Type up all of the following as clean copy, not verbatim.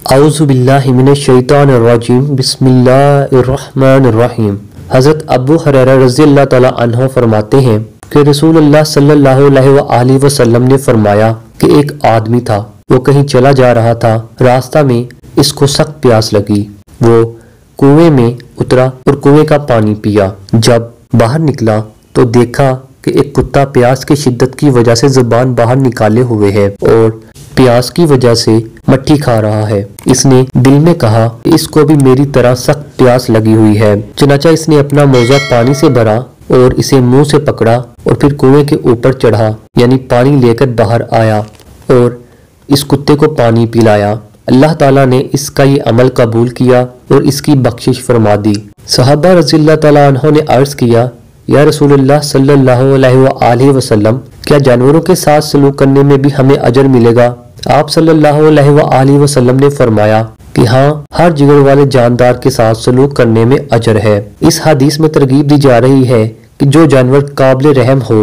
اعوذ باللہ من الشیطان الرجیم بسم اللہ الرحمن الرحیم۔ حضرت ابو ہریرہ رضی اللہ تعالی عنہ فرماتے ہیں کہ رسول اللہ صلی اللہ علیہ وآلہ وسلم نے فرمایا کہ ایک آدمی تھا، وہ کہیں چلا جا رہا تھا، راستہ میں اس کو سخت پیاس لگی، وہ کنویں میں اترا اور کنویں کا پانی پیا۔ جب باہر نکلا تو دیکھا کہ ایک کتا پیاس کی شدت کی وجہ سے زبان باہر نکالے ہوئے ہے اور پیاس کی وجہ سے مٹی کھا رہا ہے۔ اس نے دل میں کہا کہ اس کو بھی میری طرح سخت پیاس لگی ہوئی ہے، چنانچہ اس نے اپنا موزہ پانی سے بھرا اور اسے منہ سے پکڑا اور پھر کنویں کے اوپر چڑھا، یعنی پانی لے کر باہر آیا اور اس کتے کو پانی پلایا۔ اللہ تعالیٰ نے اس کا یہ عمل قبول کیا اور اس کی بخشش فرما دی۔ صحابہ رضی اللہ تعالیٰ عنہ نے عرض کیا، یا رسول اللہ صلی اللہ علیہ وآلہ وسلم، کیا جانوروں کے ساتھ سلوک کرنے میں بھی ہمیں اجر ملے گا؟ آپ صلی اللہ علیہ وآلہ وسلم نے فرمایا کہ ہاں، ہر جگر والے جاندار کے ساتھ سلوک کرنے میں اجر ہے۔ اس حدیث میں ترغیب دی جا رہی ہے کہ جو جانور قابل رحم ہو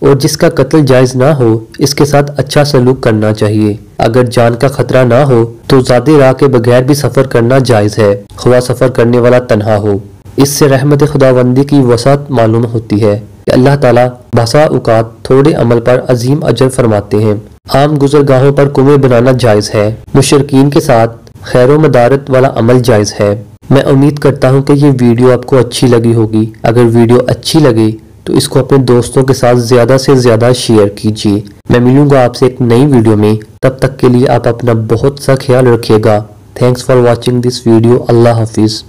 اور جس کا قتل جائز نہ ہو، اس کے ساتھ اچھا سلوک کرنا چاہیے۔ اگر جان کا خطرہ نہ ہو تو ذاتی راہ کے بغیر بھی سفر کرنا جائز ہے، خواہ سفر کرنے والا تنہا ہو۔ اس سے رحمت خداوندی کی وسعت معلوم ہوتی ہے کہ اللہ تعالیٰ بسا اوقات تھوڑے عمل پر عظیم اجر فرماتے ہیں۔ عام گزرگاہوں پر کنویں بنانا جائز ہے، مشرکین کے ساتھ خیر و مدارت والا عمل جائز ہے۔ میں امید کرتا ہوں کہ یہ ویڈیو آپ کو اچھی لگی ہوگی۔ اگر ویڈیو اچھی لگے تو اس کو اپنے دوستوں کے ساتھ زیادہ سے زیادہ شیئر کیجیے۔ میں ملوں گا آپ سے ایک نئی ویڈیو میں، تب تک کے لیے آپ اپنا بہت سا خیال رکھیے گا۔ Thanks for watching this video. اللہ حافظ۔